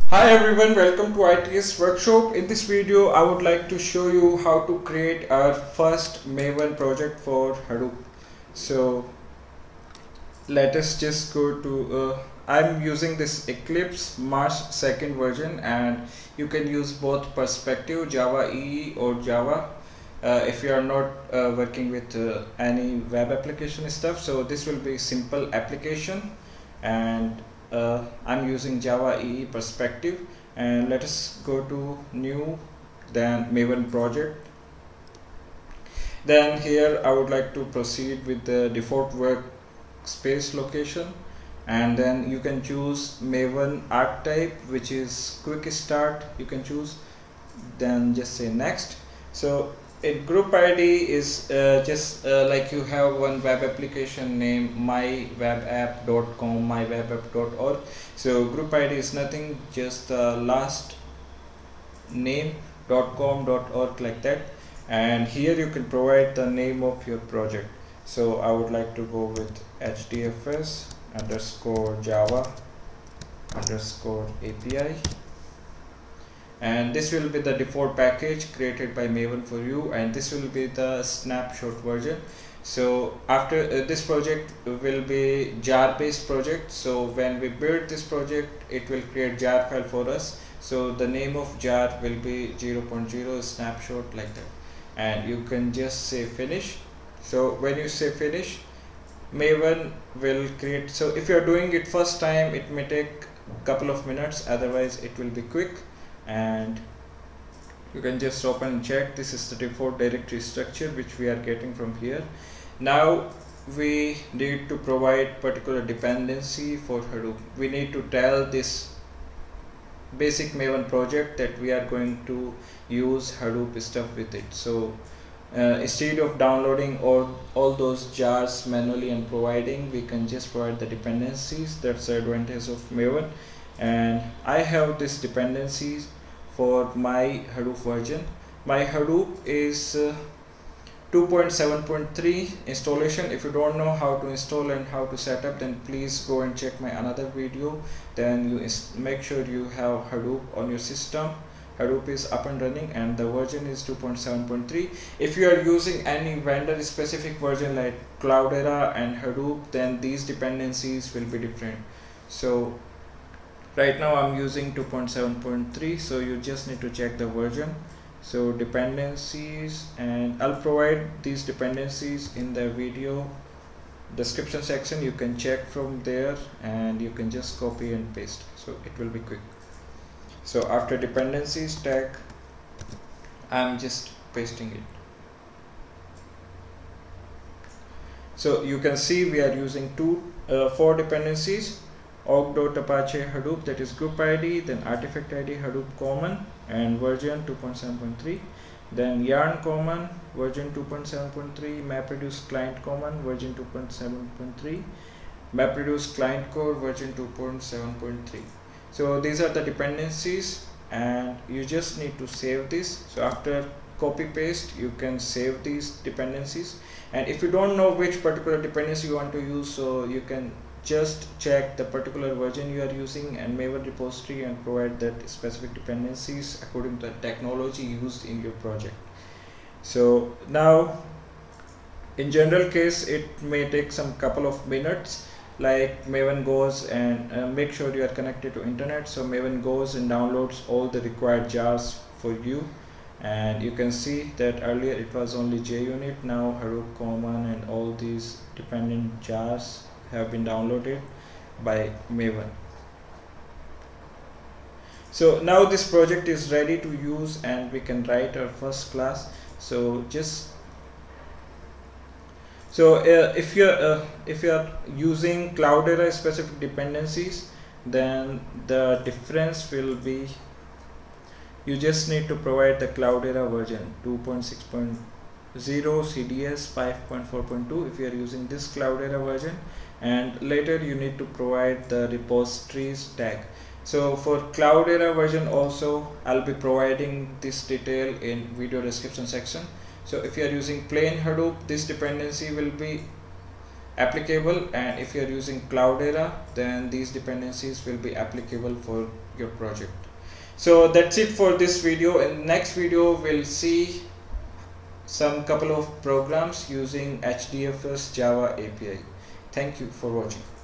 Hi everyone, welcome to ITS workshop. In this video, I would like to show you how to create our first Maven project for Hadoop. So let us just go to, I'm using this Eclipse March 2nd version, and you can use both Perspective, Java EE or Java if you are not working with any web application stuff. So this will be simple application, and I'm using Java EE Perspective. And let us go to new, then Maven project. Then here I would like to proceed with the default workspace location, and then you can choose Maven archetype, which is quick start. You can choose, then just say next. So in group ID is just like you have one web application name, mywebapp.com, mywebapp.org. So group ID is nothing, just the last name .com.org, like that. And here you can provide the name of your project. So I would like to go with hdfs underscore java underscore API, and this will be the default package created by Maven for you, and this will be the snapshot version. So after this project will be jar based project, so when we build this project it will create jar file for us. So the name of jar will be 0.0 snapshot, like that, and you can just say finish. So when you say finish, Maven will create. So if you are doing it first time, it may take a couple of minutes, otherwise it will be quick. And you can just open and check. This is the default directory structure which we are getting from here. Now we need to provide particular dependency for Hadoop. We need to tell this basic Maven project that we are going to use Hadoop stuff with it. So instead of downloading all those jars manually and providing, we can just provide the dependencies. That's the advantage of Maven. And I have these dependencies for my Hadoop version. My Hadoop is 2.7.3 installation. If you don't know how to install and how to set up, then please go and check my another video. Then you make sure you have Hadoop on your system. Hadoop is up and running, and the version is 2.7.3. If you are using any vendor specific version like Cloudera and Hadoop, then these dependencies will be different. So right now I'm using 2.7.3, so you just need to check the version. So dependencies, and I'll provide these dependencies in the video description section. You can check from there, and you can just copy and paste, so it will be quick. So after dependencies tag, I'm just pasting it. So you can see we are using four dependencies: org.apache Hadoop, that is group ID, then artifact ID Hadoop common and version 2.7.3, then yarn common version 2.7.3, MapReduce client common version 2.7.3, MapReduce client core version 2.7.3. So these are the dependencies, and you just need to save this. So after copy paste, you can save these dependencies. And if you don't know which particular dependency you want to use, so you can just check the particular version you are using and Maven repository and provide that specific dependencies according to the technology used in your project. So now in general case, it may take some couple of minutes. Like Maven goes and make sure you are connected to internet. So Maven goes and downloads all the required jars for you, and you can see that earlier it was only JUnit. Now Hadoop common and all these dependent jars have been downloaded by Maven. So now this project is ready to use, and we can write our first class. So just if you're using Cloudera specific dependencies, then the difference will be, you just need to provide the Cloudera version 2.6.0 CDS 5.4.2 if you are using this Cloudera version, and later you need to provide the repositories tag. So for Cloudera version also, I'll be providing this detail in video description section. So if you are using plain Hadoop, this dependency will be applicable, and if you are using Cloudera, then these dependencies will be applicable for your project. So that's it for this video. In next video we'll see some couple of programs using HDFS Java API. Thank you for watching.